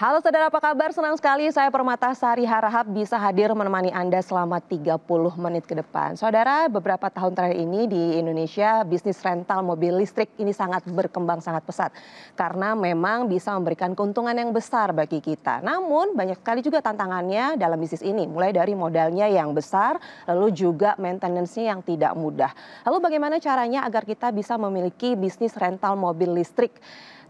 Halo saudara, apa kabar? Senang sekali saya Permatasari Harahap bisa hadir menemani Anda selama 30 menit ke depan. Saudara, beberapa tahun terakhir ini di Indonesia bisnis rental mobil listrik ini sangat berkembang sangat pesat. Karena memang bisa memberikan keuntungan yang besar bagi kita. Namun banyak sekali juga tantangannya dalam bisnis ini. Mulai dari modalnya yang besar, lalu juga maintenance-nya yang tidak mudah. Lalu bagaimana caranya agar kita bisa memiliki bisnis rental mobil listrik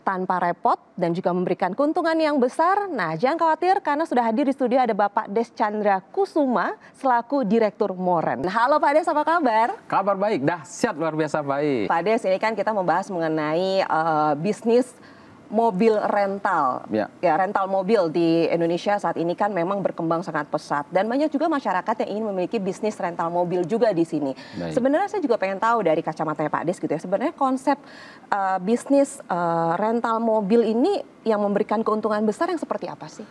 tanpa repot dan juga memberikan keuntungan yang besar? Nah, jangan khawatir karena sudah hadir di studio ada Bapak Des Chandra Kusuma selaku Direktur Moren. Halo Pak Des, apa kabar? Kabar baik, dahsyat, luar biasa baik. Pak Des, ini kan kita membahas mengenai bisnis mobil rental. Ya, rental mobil di Indonesia saat ini kan memang berkembang sangat pesat dan banyak juga masyarakat yang ingin memiliki bisnis rental mobil juga di sini. Sebenarnya saya juga pengen tahu dari kacamata Pak Des gitu ya, sebenarnya konsep bisnis rental mobil ini yang memberikan keuntungan besar yang seperti apa sih?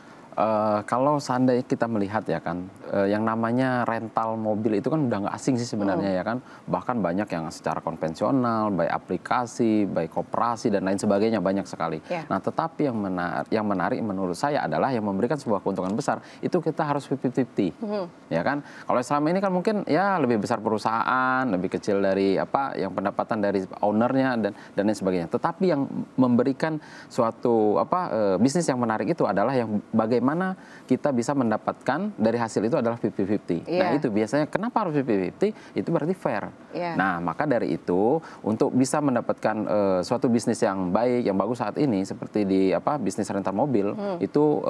Kalau seandainya kita melihat ya kan, yang namanya rental mobil itu kan udah nggak asing sih sebenarnya ya kan. Bahkan banyak yang secara konvensional, baik aplikasi, baik koperasi dan lain sebagainya, banyak sekali. Nah, tetapi yang menarik menurut saya adalah yang memberikan sebuah keuntungan besar itu kita harus 50-50, ya kan. Kalau selama ini kan mungkin ya lebih besar perusahaan, lebih kecil dari apa yang pendapatan dari ownernya dan lain sebagainya. Tetapi yang memberikan suatu bisnis yang menarik itu adalah yang bagaimana kita bisa mendapatkan dari hasil itu adalah 50-50. Nah, itu biasanya kenapa harus 50-50? Itu berarti fair. Nah, maka dari itu untuk bisa mendapatkan suatu bisnis yang baik, yang bagus saat ini seperti di bisnis rental mobil itu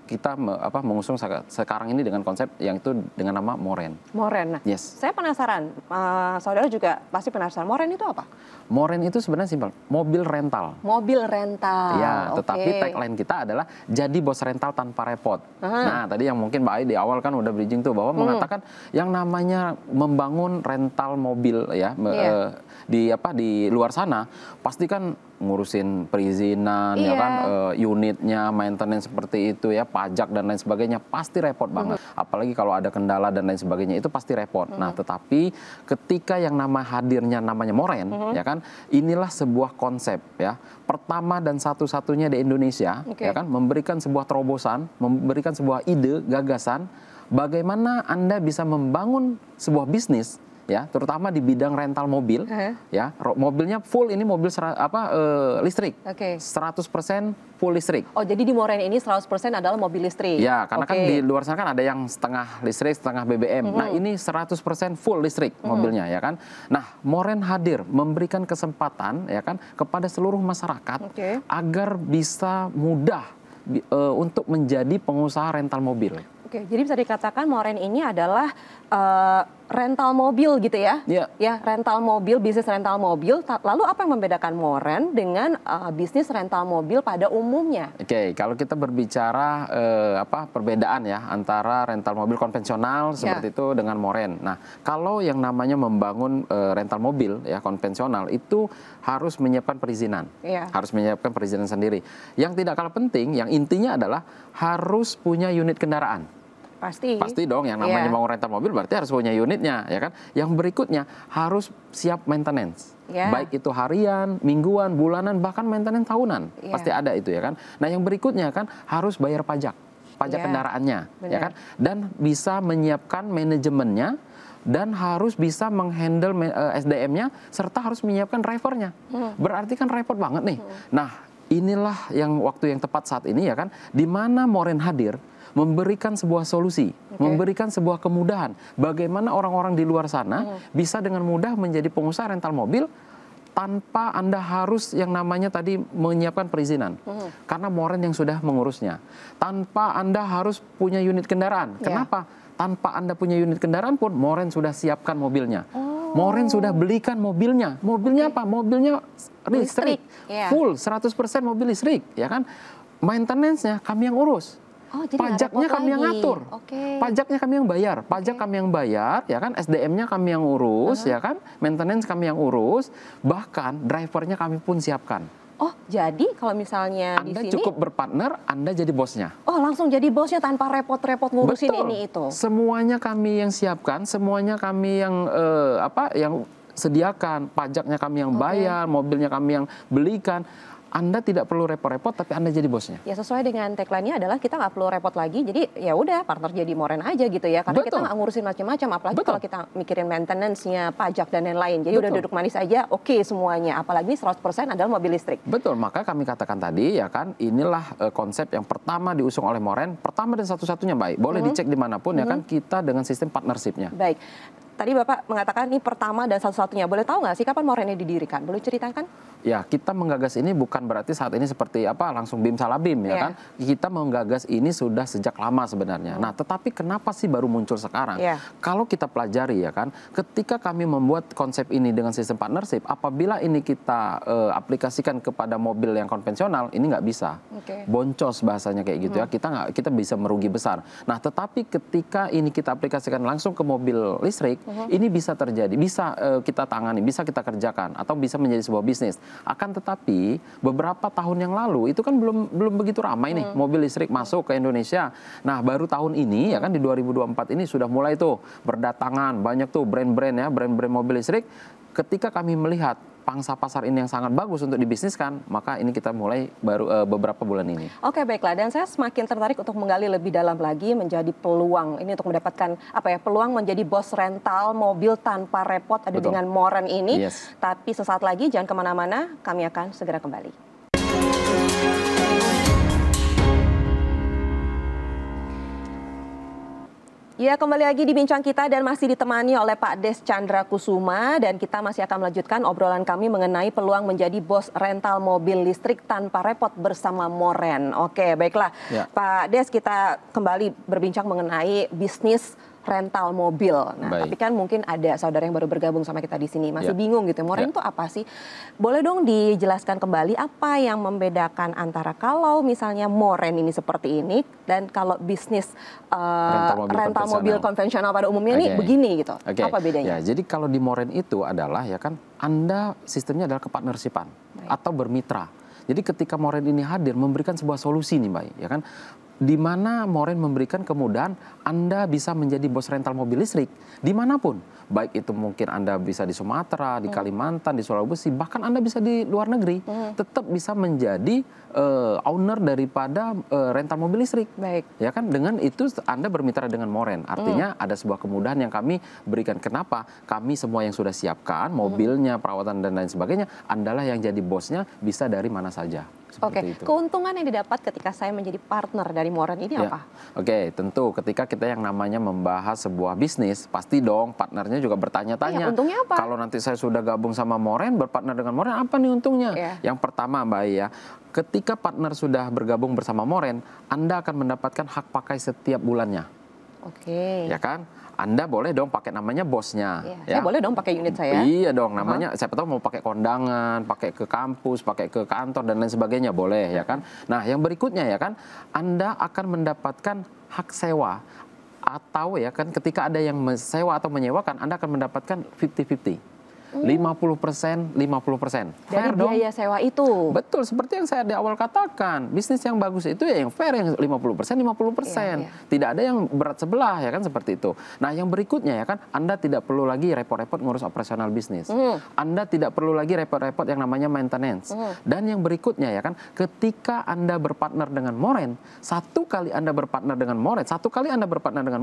kita mengusung sekarang ini dengan konsep yang itu dengan nama Moren. Moren. Nah, saya penasaran, saudara juga pasti penasaran, Moren itu apa? Moren itu sebenarnya simpel, mobil rental. Mobil rental. Ya, tetapi tagline kita adalah jadi bos rental tanpa repot. Nah, tadi yang mungkin Mbak Ai di awal kan udah bridging tuh bahwa mengatakan yang namanya membangun rental mobil ya di luar sana pasti kan ngurusin perizinan ya kan, unitnya, maintenance seperti itu ya, pajak dan lain sebagainya pasti repot banget. Apalagi kalau ada kendala dan lain sebagainya itu pasti repot. Nah, tetapi ketika yang hadirnya namanya Moren ya kan, inilah sebuah konsep ya. Pertama dan satu-satunya di Indonesia ya kan, memberikan sebuah terobosan, memberikan sebuah ide, gagasan bagaimana Anda bisa membangun sebuah bisnis ya, terutama di bidang rental mobil ya. Mobilnya full, ini mobil listrik. 100% full listrik. Oh, jadi di Moren ini 100% adalah mobil listrik. Ya, karena kan di luar sana kan ada yang setengah listrik, setengah BBM. Nah, ini 100% full listrik mobilnya ya kan. Nah, Moren hadir memberikan kesempatan ya kan kepada seluruh masyarakat agar bisa mudah untuk menjadi pengusaha rental mobil. Oke, jadi bisa dikatakan Moren ini adalah rental mobil gitu ya? Ya, rental mobil, bisnis rental mobil. Lalu apa yang membedakan Moren dengan bisnis rental mobil pada umumnya? Oke, kalau kita berbicara perbedaan ya antara rental mobil konvensional seperti itu dengan Moren. Nah, kalau yang namanya membangun rental mobil ya konvensional itu harus menyiapkan perizinan. Harus menyiapkan perizinan sendiri. Yang tidak kalah penting, yang intinya adalah harus punya unit kendaraan. Pasti dong, yang namanya mau rental mobil berarti harus punya unitnya ya kan. Yang berikutnya harus siap maintenance. Baik itu harian, mingguan, bulanan, bahkan maintenance tahunan. Pasti ada itu ya kan. Nah, yang berikutnya kan harus bayar pajak kendaraannya ya kan, dan bisa menyiapkan manajemennya dan harus bisa menghandle SDM-nya serta harus menyiapkan drivernya. Berarti kan repot banget nih. Nah, inilah yang waktu yang tepat saat ini ya kan, di mana Moren hadir memberikan sebuah solusi, memberikan sebuah kemudahan. Bagaimana orang-orang di luar sana bisa dengan mudah menjadi pengusaha rental mobil tanpa Anda harus yang namanya tadi menyiapkan perizinan. Karena Moren yang sudah mengurusnya. Tanpa Anda harus punya unit kendaraan. Kenapa? Tanpa Anda punya unit kendaraan pun Moren sudah siapkan mobilnya. Moren sudah belikan mobilnya. Mobilnya apa? Mobilnya listrik. Full 100% mobil listrik, ya kan? Maintenance-nya kami yang urus. Pajaknya kami yang ngatur, pajaknya kami yang bayar, pajak kami yang bayar, ya kan, SDM-nya kami yang urus, ya kan, maintenance kami yang urus, bahkan drivernya kami pun siapkan. Oh, jadi kalau misalnya Anda di sini cukup berpartner, Anda jadi bosnya. Oh, langsung jadi bosnya tanpa repot-repot ngurusin ini itu. Semuanya kami yang siapkan, semuanya kami yang yang sediakan, pajaknya kami yang bayar, mobilnya kami yang belikan. Anda tidak perlu repot-repot, tapi Anda jadi bosnya. Ya sesuai dengan tagline-nya adalah kita nggak perlu repot lagi, jadi ya udah partner jadi moren aja gitu ya, karena kita nggak ngurusin macam-macam, apalagi kalau kita mikirin maintenance-nya, pajak dan lain-lain. Jadi udah duduk manis aja, oke semuanya. Apalagi 100% adalah mobil listrik. Betul, maka kami katakan tadi ya kan, inilah konsep yang pertama diusung oleh Moren, pertama dan satu-satunya Mbak. Boleh dicek dimanapun ya kan, kita dengan sistem partnership-nya. Baik. Tadi Bapak mengatakan ini pertama dan satu-satunya. Boleh tahu nggak sih kapan Moren ini didirikan? Boleh ceritakan? Ya, kita menggagas ini bukan berarti saat ini seperti apa langsung bim salabim ya kan. Kita menggagas ini sudah sejak lama sebenarnya. Nah, tetapi kenapa sih baru muncul sekarang? Kalau kita pelajari ya kan, ketika kami membuat konsep ini dengan sistem partnership, apabila ini kita aplikasikan kepada mobil yang konvensional, ini nggak bisa. Boncos bahasanya kayak gitu ya. Kita bisa merugi besar. Nah, tetapi ketika ini kita aplikasikan langsung ke mobil listrik, ini bisa terjadi, bisa kita tangani, bisa kita kerjakan, atau bisa menjadi sebuah bisnis. Akan tetapi beberapa tahun yang lalu itu kan belum begitu ramai nih mobil listrik masuk ke Indonesia. Nah, baru tahun ini ya kan di 2024 ini sudah mulai tuh berdatangan banyak tuh brand-brand ya, brand-brand mobil listrik. Ketika kami melihat pangsa pasar ini yang sangat bagus untuk dibisniskan, maka ini kita mulai baru beberapa bulan ini. Oke, baiklah. Dan saya semakin tertarik untuk menggali lebih dalam lagi menjadi peluang ini untuk mendapatkan peluang menjadi bos rental mobil tanpa repot ada dengan Moren ini. Tapi sesaat lagi jangan kemana-mana, kami akan segera kembali. Ya, kembali lagi di Bincang Kita dan masih ditemani oleh Pak Des Chandra Kusuma, dan kita masih akan melanjutkan obrolan kami mengenai peluang menjadi bos rental mobil listrik tanpa repot bersama Moren. Oke, baiklah. Pak Des, kita kembali berbincang mengenai bisnis rental mobil. Nah, tapi kan mungkin ada saudara yang baru bergabung sama kita di sini masih bingung gitu. Moren itu apa sih? Boleh dong dijelaskan kembali apa yang membedakan antara kalau misalnya Moren ini seperti ini dan kalau bisnis rental mobil konvensional pada umumnya ini begini gitu. Apa bedanya? Ya, jadi kalau di Moren itu adalah ya kan Anda sistemnya adalah kepartnershipan atau bermitra. Jadi ketika Moren ini hadir memberikan sebuah solusi nih Mbak, ya kan, di mana Moren memberikan kemudahan Anda bisa menjadi bos rental mobil listrik dimanapun. Baik itu mungkin Anda bisa di Sumatera, di Kalimantan, di Sulawesi, bahkan Anda bisa di luar negeri. Tetap bisa menjadi owner daripada rental mobil listrik. Ya kan, dengan itu Anda bermitra dengan Moren. Artinya ada sebuah kemudahan yang kami berikan. Kenapa? Kami semua yang sudah siapkan, mobilnya, perawatan dan lain sebagainya, Andalah yang jadi bosnya, bisa dari mana saja. Oke, keuntungan yang didapat ketika saya menjadi partner dari Moren ini apa? Oke, tentu ketika kita yang namanya membahas sebuah bisnis, pasti dong partnernya juga bertanya-tanya. Untungnya apa? Kalau nanti saya sudah gabung sama Moren, berpartner dengan Moren, apa nih untungnya? Yang pertama Mbak ya, ketika partner sudah bergabung bersama Moren, Anda akan mendapatkan hak pakai setiap bulannya. Ya kan? Anda boleh dong pakai namanya bosnya. Saya boleh dong pakai unit saya. Iya dong, namanya siapa tahu mau pakai kondangan, pakai ke kampus, pakai ke kantor dan lain sebagainya, boleh ya kan. Nah, yang berikutnya ya kan, Anda akan mendapatkan hak sewa atau ya kan ketika ada yang sewa atau menyewakan, Anda akan mendapatkan 50-50. 50%, 50%. Dari biaya sewa itu. Betul, seperti yang saya di awal katakan, bisnis yang bagus itu ya yang fair, yang 50%, 50%. Tidak ada yang berat sebelah ya kan, seperti itu. Nah, yang berikutnya ya kan, Anda tidak perlu lagi repot-repot ngurus operasional bisnis. Anda tidak perlu lagi repot-repot yang namanya maintenance. Dan yang berikutnya ya kan, ketika Anda berpartner dengan Moren, satu kali Anda berpartner dengan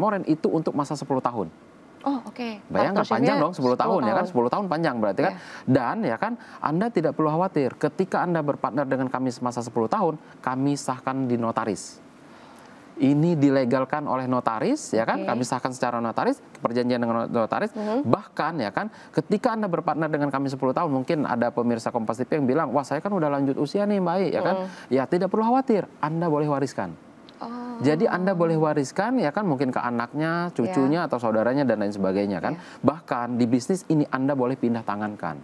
Moren itu untuk masa 10 tahun. Bayangkan panjang dong 10 tahun ya kan, 10 tahun panjang berarti kan. Dan ya kan, Anda tidak perlu khawatir ketika Anda berpartner dengan kami semasa 10 tahun, kami sahkan di notaris. Ini dilegalkan oleh notaris ya kan, kami sahkan secara notaris, perjanjian dengan notaris. Bahkan ya kan, ketika Anda berpartner dengan kami 10 tahun, mungkin ada pemirsa Kompas TV yang bilang, wah saya kan udah lanjut usia nih Mbak ya kan. Ya tidak perlu khawatir, Anda boleh wariskan. Jadi Anda boleh wariskan ya kan, mungkin ke anaknya, cucunya atau saudaranya dan lain sebagainya kan. Bahkan di bisnis ini Anda boleh pindah tangankan.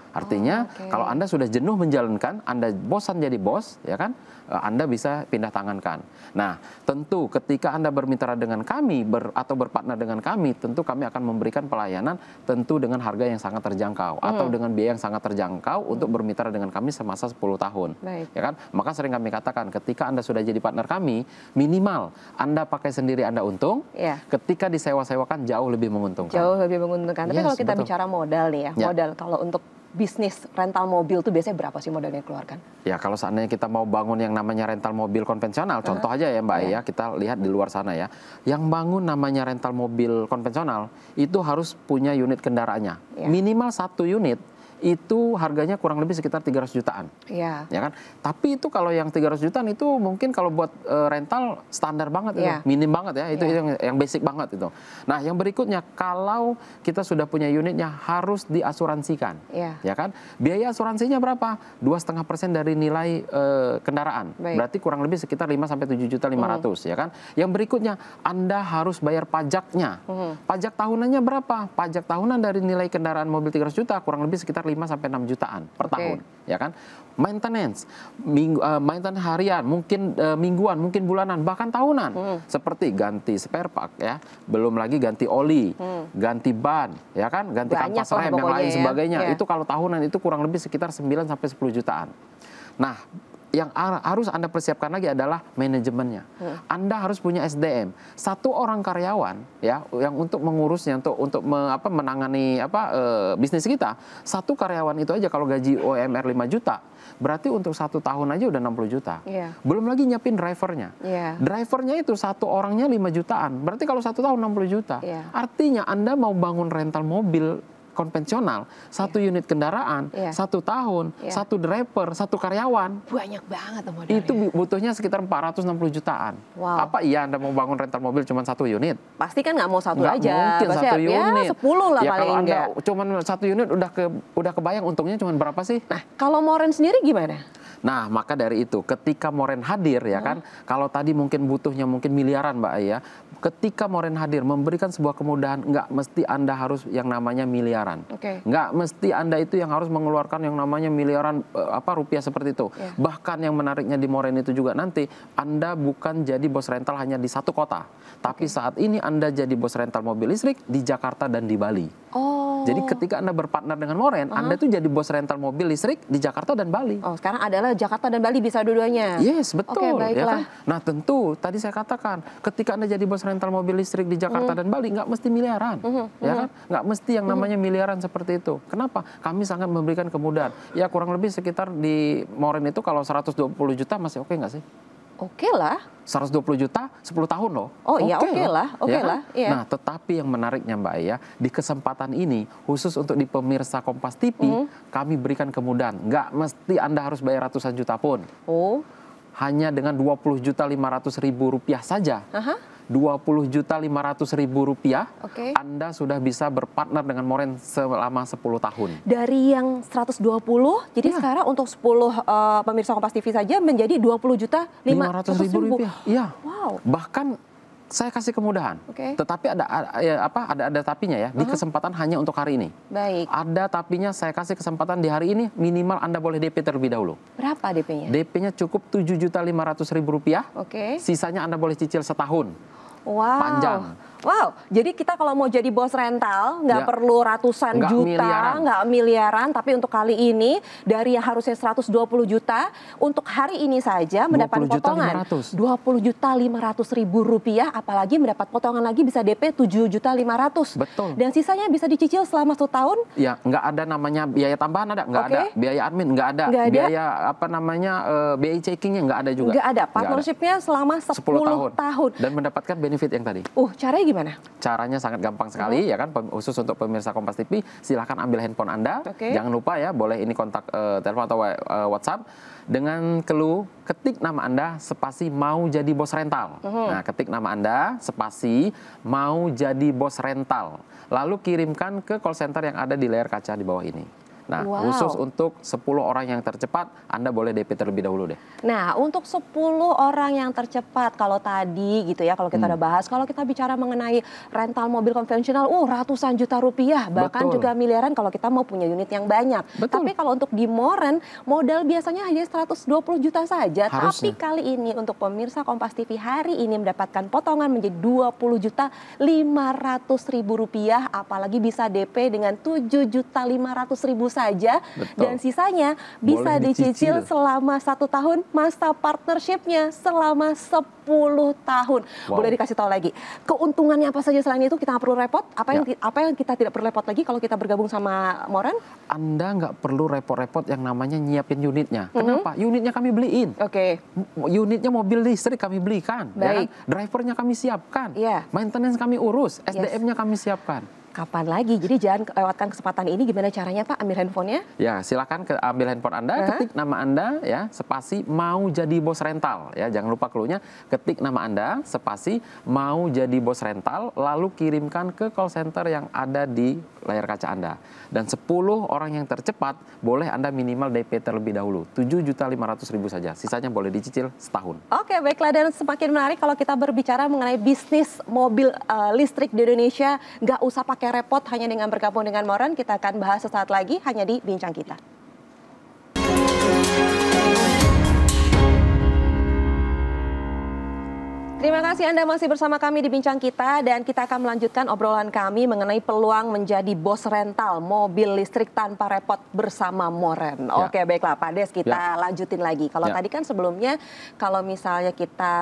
Artinya kalau Anda sudah jenuh menjalankan, Anda bosan jadi bos ya kan, Anda bisa pindah tangankan. Nah, tentu ketika Anda bermitra dengan kami atau berpartner dengan kami, tentu kami akan memberikan pelayanan tentu dengan harga yang sangat terjangkau atau dengan biaya yang sangat terjangkau untuk bermitra dengan kami semasa 10 tahun. Ya kan? Maka sering kami katakan, ketika Anda sudah jadi partner kami, minimal Anda pakai sendiri Anda untung, ketika disewa-sewakan jauh lebih menguntungkan. Jauh lebih menguntungkan. Tapi kalau kita bicara modal nih ya, modal kalau untuk bisnis rental mobil tuh biasanya berapa sih modal yang dikeluarkan? Ya kalau seandainya kita mau bangun yang namanya rental mobil konvensional, contoh aja ya Mbak ya, kita lihat di luar sana ya, yang bangun namanya rental mobil konvensional itu harus punya unit kendaraannya, minimal 1 unit. Itu harganya kurang lebih sekitar 300 jutaan. Iya. Ya kan? Tapi itu kalau yang 300 jutaan itu mungkin kalau buat rental standar banget itu, minim banget ya, itu yang basic banget itu. Nah, yang berikutnya kalau kita sudah punya unitnya harus diasuransikan. Ya kan? Biaya asuransinya berapa? 2,5% dari nilai kendaraan. Berarti kurang lebih sekitar 5 sampai 7.500.000 ya kan? Yang berikutnya Anda harus bayar pajaknya. Pajak tahunannya berapa? Pajak tahunan dari nilai kendaraan mobil 300 juta kurang lebih sekitar 5 sampai 6 jutaan per tahun, ya kan? Maintenance, maintenance harian, mungkin mingguan, mungkin bulanan, bahkan tahunan. Seperti ganti spare part ya, belum lagi ganti oli, ganti ban, ya kan? Ganti kampas rem yang lain sebagainya. Itu kalau tahunan itu kurang lebih sekitar 9 sampai 10 jutaan. Nah, yang harus Anda persiapkan lagi adalah manajemennya. Anda harus punya SDM. 1 orang karyawan ya yang untuk mengurusnya, untuk menangani bisnis kita. 1 karyawan itu aja kalau gaji UMR 5 juta, berarti untuk 1 tahun aja udah 60 juta. Belum lagi nyiapin drivernya. Drivernya itu 1 orangnya 5 jutaan. Berarti kalau 1 tahun 60 juta. Artinya Anda mau bangun rental mobil konvensional, 1 unit kendaraan, 1 tahun, 1 driver, 1 karyawan. Banyak banget modalnya. Itu butuhnya sekitar 460 jutaan. Apa iya Anda mau bangun rental mobil cuma 1 unit? Pasti kan nggak mau 1 nggak aja. Mungkin 1 unit. Ya 10 lah ya, paling kalau enggak. Anda cuma 1 unit udah kebayang untungnya cuma berapa sih? Nah, kalau Moren sendiri gimana? Nah, maka dari itu ketika Moren hadir ya kan, kalau tadi mungkin butuhnya mungkin miliaran Mbak ya, ketika Moren hadir memberikan sebuah kemudahan, nggak mesti Anda harus yang namanya miliaran. Nggak mesti Anda itu yang harus mengeluarkan yang namanya miliaran rupiah seperti itu. Bahkan yang menariknya di Moren itu juga nanti Anda bukan jadi bos rental hanya di 1 kota, tapi saat ini Anda jadi bos rental mobil listrik di Jakarta dan di Bali. Jadi ketika Anda berpartner dengan Moren, Anda tuh jadi bos rental mobil listrik di Jakarta dan Bali. Oh, sekarang adalah Jakarta dan Bali bisa dua-duanya. Yes, betul. Baiklah. Ya kan? Nah, tentu tadi saya katakan, ketika Anda jadi bos rental mobil listrik di Jakarta dan Bali, nggak mesti miliaran. Ya kan? Nggak mesti yang namanya miliaran seperti itu. Kenapa? Kami sangat memberikan kemudahan. Ya kurang lebih sekitar di Moren itu kalau 120 juta masih oke nggak sih? Oke lah. 120 juta 10 tahun loh. Oh iya, oke lah. Oke lah. Nah, tetapi yang menariknya Mbak ya, di kesempatan ini khusus untuk di pemirsa Kompas TV, kami berikan kemudahan. Nggak mesti Anda harus bayar ratusan juta pun. Hanya dengan 20.500.000 rupiah saja. 20.500.000 rupiah, Anda sudah bisa berpartner dengan Moren selama 10 tahun. Dari yang 120, jadi sekarang untuk 10 pemirsa Kompas TV saja menjadi 20.500.000 rupiah. Iya. Wow. Bahkan saya kasih kemudahan, tetapi ada tapinya ya, di kesempatan hanya untuk hari ini. Baik. Ada tapinya, saya kasih kesempatan di hari ini, minimal Anda boleh DP terlebih dahulu. Berapa DP-nya? DP-nya cukup 7.500.000 rupiah, sisanya Anda boleh cicil setahun. Wow. Panjang. Wow, jadi kita kalau mau jadi bos rental nggak perlu ratusan juta, nggak miliaran, tapi untuk kali ini dari yang harusnya 120 juta, untuk hari ini saja mendapat potongan 20.500.000 rupiah, apalagi mendapat potongan lagi bisa DP 7.500.000. Betul. Dan sisanya bisa dicicil selama 1 tahun. Ya, nggak ada namanya biaya tambahan, nggak ada, biaya admin nggak ada, biaya biaya checkingnya nggak ada juga. Nggak ada, partnershipnya selama 10 tahun. Dan mendapatkan benefit yang tadi. Caranya gimana? Caranya sangat gampang sekali ya kan, khusus untuk pemirsa Kompas TV, silahkan ambil handphone Anda, jangan lupa ya, boleh ini kontak telepon atau WhatsApp, dengan clue ketik nama Anda spasi mau jadi bos rental. Nah, ketik nama Anda spasi mau jadi bos rental, lalu kirimkan ke call center yang ada di layar kaca di bawah ini. Nah, khusus untuk 10 orang yang tercepat, Anda boleh DP terlebih dahulu deh. Nah, untuk 10 orang yang tercepat, kalau tadi gitu ya, kalau kita udah bahas, kalau kita bicara mengenai rental mobil konvensional, ratusan juta rupiah, bahkan juga miliaran kalau kita mau punya unit yang banyak. Tapi kalau untuk di Moren, modal biasanya hanya 120 juta saja. Harusnya. Tapi kali ini untuk pemirsa Kompas TV hari ini mendapatkan potongan menjadi 20.500.000 rupiah, apalagi bisa DP dengan 7.500.000 saja. Betul. Dan sisanya bisa Boleh dicicil dicicil. selama 1 tahun, masa partnershipnya selama 10 tahun. Wow. Boleh dikasih tahu lagi, keuntungannya apa saja selain itu kita nggak perlu repot? Apa yang kita tidak perlu repot lagi kalau kita bergabung sama Moren? Anda nggak perlu repot-repot yang namanya nyiapin unitnya. Kenapa? Unitnya kami beliin. Oke. Unitnya mobil listrik kami belikan. Baik. Ya kan? Drivernya kami siapkan. Iya. Maintenance kami urus. SDM-nya kami siapkan. Kapan lagi? Jadi jangan lewatkan kesempatan ini. Gimana caranya Pak? Ambil handphonenya? Ya, silakan ambil handphone Anda, ketik nama Anda, ya, spasi mau jadi bos rental, ya, jangan lupa clue-nya, ketik nama Anda, spasi mau jadi bos rental, lalu kirimkan ke call center yang ada di layar kaca Anda. Dan 10 orang yang tercepat, boleh Anda minimal DP terlebih dahulu, 7.500.000 saja, sisanya boleh dicicil setahun. Oke, baiklah, dan semakin menarik kalau kita berbicara mengenai bisnis mobil listrik di Indonesia, nggak usah pakai repot hanya dengan bergabung dengan Moren. Kita akan bahas sesaat lagi hanya di Bincang Kita. Terima kasih Anda masih bersama kami di Bincang Kita, dan kita akan melanjutkan obrolan kami mengenai peluang menjadi bos rental mobil listrik tanpa repot bersama Moren. Ya. Oke, baiklah Pak Des, kita lanjutin lagi. Kalau tadi kan sebelumnya kalau misalnya kita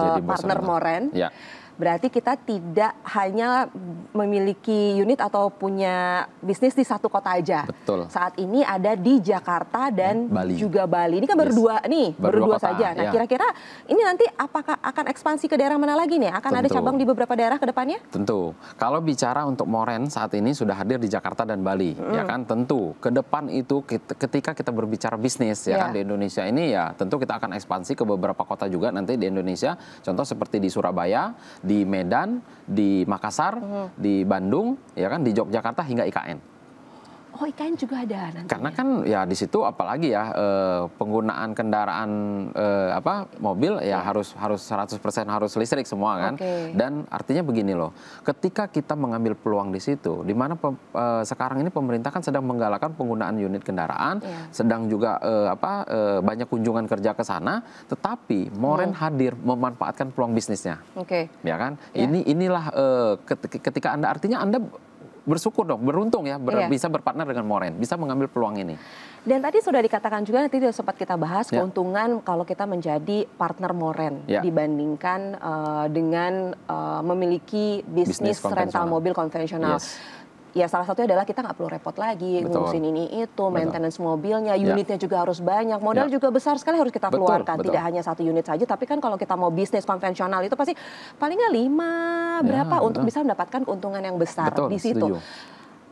Jadi bos partner rental. Moren, Ya. berarti kita tidak hanya memiliki unit atau punya bisnis di satu kota aja. Betul. Saat ini ada di Jakarta dan Bali. juga Bali. Ini kan baru dua nih, baru dua kota, saja. Nah, ya. kira-kira ini nanti apakah akan ekspansi ke daerah mana lagi nih? Akan ada Tentu. cabang di beberapa daerah ke depannya? Tentu. Kalau bicara untuk Moren saat ini sudah hadir di Jakarta dan Bali, ya kan. Tentu ke depan itu ketika kita berbicara bisnis, ya kan, di Indonesia ini, ya tentu kita akan ekspansi ke beberapa kota juga nanti di Indonesia. Contoh seperti di Surabaya, di Medan, di Makassar, di Bandung, ya kan, di Yogyakarta hingga IKN. Oh, IKN juga ada nanti. Karena kan ya di situ apalagi ya penggunaan kendaraan mobil ya harus 100% harus listrik semua kan. Oke. Dan artinya begini loh, ketika kita mengambil peluang di situ, di mana sekarang ini pemerintah kan sedang menggalakkan penggunaan unit kendaraan, sedang juga banyak kunjungan kerja ke sana, tetapi Moren hadir memanfaatkan peluang bisnisnya. Oke. Ya kan? Ya. Inilah ketika Anda, artinya Anda bersyukur dong, beruntung ya, bisa berpartner dengan Moren, bisa mengambil peluang ini. Dan tadi sudah dikatakan juga, nanti sempat kita bahas keuntungan kalau kita menjadi partner Moren dibandingkan dengan memiliki bisnis rental mobil konvensional. Ya, salah satunya adalah kita nggak perlu repot lagi ngurusin ini itu, maintenance mobilnya, unitnya juga harus banyak, modal juga besar sekali harus kita keluarkan. Tidak hanya satu unit saja, tapi kan kalau kita mau bisnis konvensional itu pasti palingnya 5 berapa untuk bisa mendapatkan keuntungan yang besar di situ. Setuju.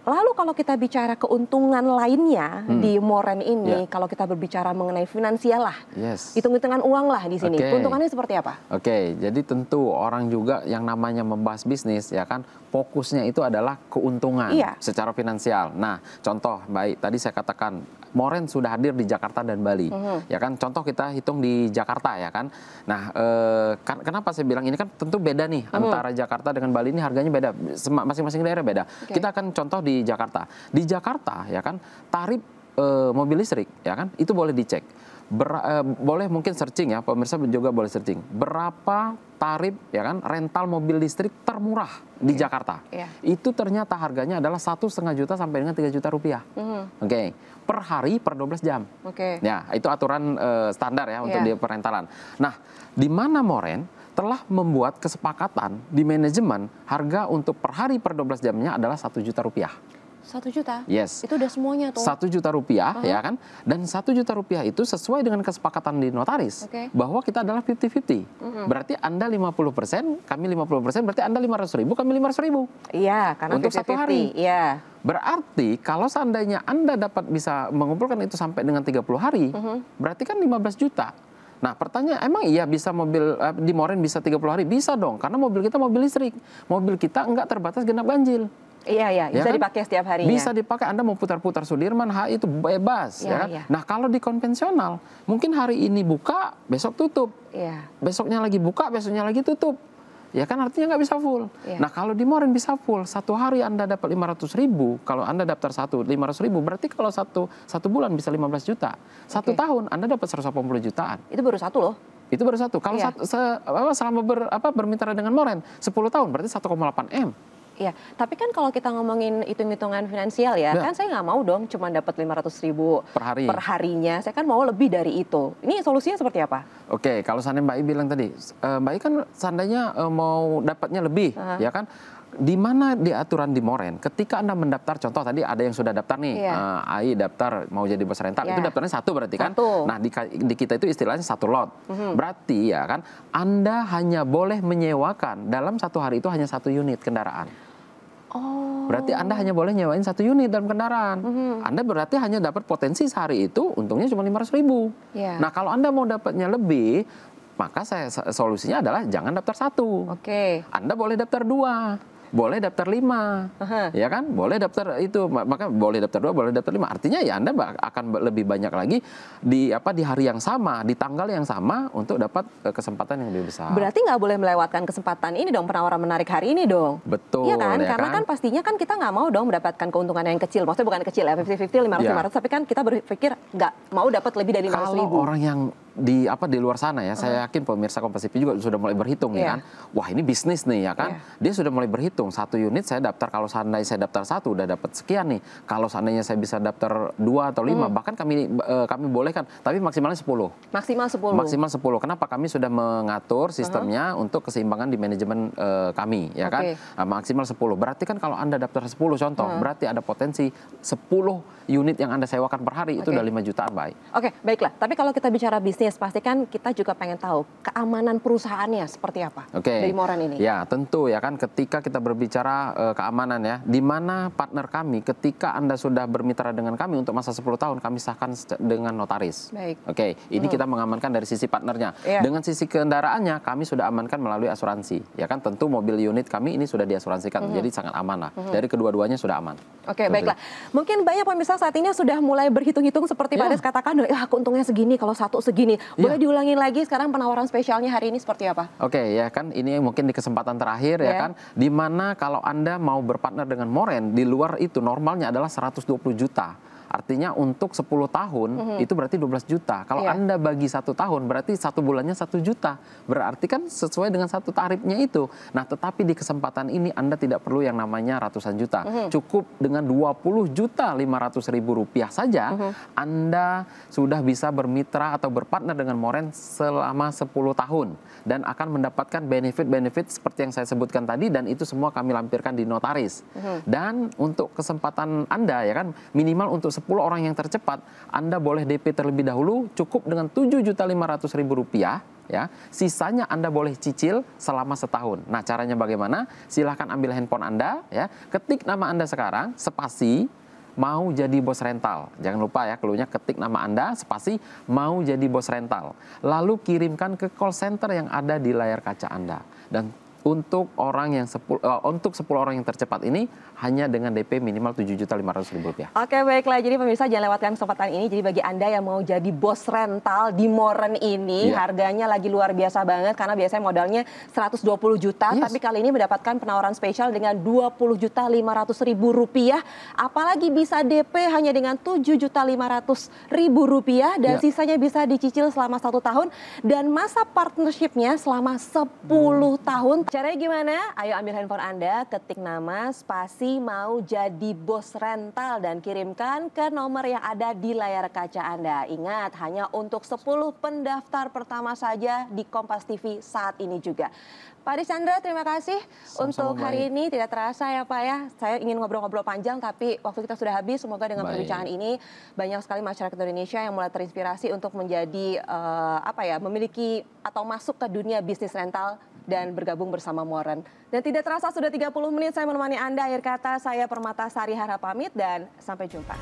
Lalu kalau kita bicara keuntungan lainnya di Moren ini, kalau kita berbicara mengenai finansial lah, hitung-hitungan uang lah di sini, keuntungannya seperti apa? Oke, jadi tentu orang juga yang namanya membahas bisnis, ya kan, fokusnya itu adalah keuntungan secara finansial. Nah, contoh baik tadi saya katakan Moren sudah hadir di Jakarta dan Bali, ya kan. Contoh kita hitung di Jakarta, ya kan. Nah, kenapa saya bilang ini kan tentu beda nih antara Jakarta dengan Bali, ini harganya beda, masing-masing daerah beda. Kita akan contoh di Jakarta. Di Jakarta, ya kan, tarif mobil listrik, ya kan, itu boleh dicek. Boleh mungkin searching ya, pemirsa juga boleh searching. Berapa tarif, ya kan, rental mobil listrik termurah di Jakarta? Itu ternyata harganya adalah 1,5 juta sampai dengan 3 juta rupiah. Oke, per hari per 12 jam. Ya, itu aturan standar ya untuk di perrentalan. Nah, di mana Moren telah membuat kesepakatan di manajemen harga untuk per hari per 12 jamnya adalah 1 juta rupiah. 1 juta? Yes. Itu udah semuanya tuh? 1 juta rupiah, ya kan? Dan 1 juta rupiah itu sesuai dengan kesepakatan di notaris, bahwa kita adalah 50-50. Berarti Anda 50%, kami 50%, berarti Anda 500.000, kami 500.000. Iya, karena untuk 1 hari. Iya. Berarti kalau seandainya Anda dapat bisa mengumpulkan itu sampai dengan 30 hari, berarti kan 15 juta. Nah, pertanyaan, emang iya bisa mobil di Moren bisa 30 hari? Bisa dong, karena mobil kita mobil listrik. Mobil kita enggak terbatas genap ganjil. Iya, bisa dipakai setiap harinya. Bisa dipakai, Anda mau putar-putar Sudirman, HI itu bebas. Ya kan? Nah, kalau di konvensional, mungkin hari ini buka, besok tutup. Besoknya lagi buka, besoknya lagi tutup. Ya kan, artinya nggak bisa full. Nah, kalau di Moren bisa full, 1 hari Anda dapat 500.000, kalau Anda daftar 500.000, berarti kalau satu bulan bisa 15 juta. 1 tahun Anda dapat 180 jutaan. Itu baru satu loh. Itu baru satu. Kalau selama bermitra dengan Moren 10 tahun berarti 1,8 M. Iya, tapi kan kalau kita ngomongin hitung-hitungan finansial ya, kan saya nggak mau dong cuma dapat 500.000 per harinya. Saya kan mau lebih dari itu. Ini solusinya seperti apa? Oke, kalau seandainya Mbak I bilang tadi, Mbak I kan seandainya mau dapatnya lebih, ya kan? Di mana di aturan di Moren, ketika Anda mendaftar, contoh tadi ada yang sudah daftar nih, AI daftar mau jadi bos rental, itu daftarnya satu berarti kan? Nah di kita itu istilahnya satu lot. Berarti ya kan, Anda hanya boleh menyewakan dalam satu hari itu hanya satu unit kendaraan. Berarti Anda hanya boleh nyewain satu unit dalam kendaraan. Anda berarti hanya dapat potensi sehari itu untungnya cuma 500.000. Nah kalau Anda mau dapatnya lebih, maka solusinya adalah jangan daftar satu. Anda boleh daftar 2. Boleh daftar 5, ya kan? Boleh daftar itu, maka boleh daftar 2, boleh daftar 5. Artinya ya Anda akan lebih banyak lagi di hari yang sama, di tanggal yang sama untuk dapat kesempatan yang lebih besar. Berarti nggak boleh melewatkan kesempatan ini dong, penawaran menarik hari ini dong. Betul. Iya kan? Karena kan pastinya kan kita nggak mau dong mendapatkan keuntungan yang kecil. Maksudnya bukan kecil ya, 50-50, 500-500, tapi kan kita berpikir nggak mau dapat lebih dari 500.000. Kalau orang yang di luar sana ya, saya yakin pemirsa Kompas TV juga sudah mulai berhitung ya kan. Wah ini bisnis nih ya kan. Dia sudah mulai berhitung, satu unit saya daftar, kalau seandainya saya daftar satu udah dapat sekian nih. Kalau seandainya saya bisa daftar 2 atau 5, bahkan kami bolehkan, tapi maksimalnya 10. Maksimal 10. Maksimal 10. Kenapa? Kami sudah mengatur sistemnya untuk keseimbangan di manajemen kami ya kan. Maksimal 10. Berarti kan kalau Anda daftar 10 contoh, berarti ada potensi 10 unit yang Anda sewakan per hari itu udah 5 jutaan, baik. Oke, baiklah. Tapi kalau kita bicara bisnis, pasti kan kita juga pengen tahu keamanan perusahaannya seperti apa dari Moren ini. Ya, tentu ya kan, ketika kita berbicara keamanan ya, di mana partner kami ketika Anda sudah bermitra dengan kami untuk masa 10 tahun, kami sahkan dengan notaris. Oke, ini kita mengamankan dari sisi partnernya. Dengan sisi kendaraannya, kami sudah amankan melalui asuransi. Ya kan, tentu mobil unit kami ini sudah diasuransikan, jadi sangat aman lah. Dari kedua-duanya sudah aman. Oke, baiklah. Mungkin banyak pemirsa saat ini sudah mulai berhitung-hitung seperti Pak Des katakan, keuntungannya segini, kalau satu segini. Boleh diulangin lagi sekarang penawaran spesialnya hari ini seperti apa? Oke, ya kan, ini mungkin di kesempatan terakhir ya kan, di mana kalau Anda mau berpartner dengan Moren, di luar itu normalnya adalah 120 juta. Artinya untuk 10 tahun itu berarti 12 juta. Kalau Anda bagi 1 tahun berarti 1 bulannya 1 juta. Berarti kan sesuai dengan satu tarifnya itu. Nah tetapi di kesempatan ini Anda tidak perlu yang namanya ratusan juta. Cukup dengan 20.500.000 rupiah saja Anda sudah bisa bermitra atau berpartner dengan Moren selama 10 tahun. Dan akan mendapatkan benefit-benefit seperti yang saya sebutkan tadi, dan itu semua kami lampirkan di notaris. Dan untuk kesempatan Anda ya kan, minimal untuk 10 orang yang tercepat, Anda boleh DP terlebih dahulu cukup dengan 7.500.000 rupiah. Ya, sisanya Anda boleh cicil selama setahun. Nah, caranya bagaimana? Silahkan ambil handphone Anda, ya, ketik nama Anda sekarang, spasi mau jadi bos rental. Jangan lupa ya, cluenya ketik nama Anda, spasi mau jadi bos rental. Lalu kirimkan ke call center yang ada di layar kaca Anda. Dan untuk 10 orang yang tercepat ini hanya dengan DP minimal 7.500.000 rupiah. Oke, baiklah. Jadi pemirsa jangan lewatkan kesempatan ini. Jadi bagi Anda yang mau jadi bos rental di Moren ini, harganya lagi luar biasa banget karena biasanya modalnya 120 juta, tapi kali ini mendapatkan penawaran spesial dengan 20.500.000 rupiah. Apalagi bisa DP hanya dengan 7.500.000 rupiah dan sisanya bisa dicicil selama 1 tahun dan masa partnershipnya selama 10 tahun. Caranya gimana? Ayo ambil handphone Anda, ketik nama, spasi mau jadi bos rental dan kirimkan ke nomor yang ada di layar kaca Anda. Ingat, hanya untuk 10 pendaftar pertama saja di Kompas TV saat ini juga. Pak Des Chandra, terima kasih untuk hari ini. Tidak terasa ya Pak ya, saya ingin ngobrol-ngobrol panjang tapi waktu kita sudah habis. Semoga dengan perbincangan ini banyak sekali masyarakat Indonesia yang mulai terinspirasi untuk menjadi memiliki atau masuk ke dunia bisnis rental dan bergabung bersama Moren. Dan tidak terasa sudah 30 menit saya menemani Anda. Akhir kata saya Permata Sari Harahap pamit dan sampai jumpa.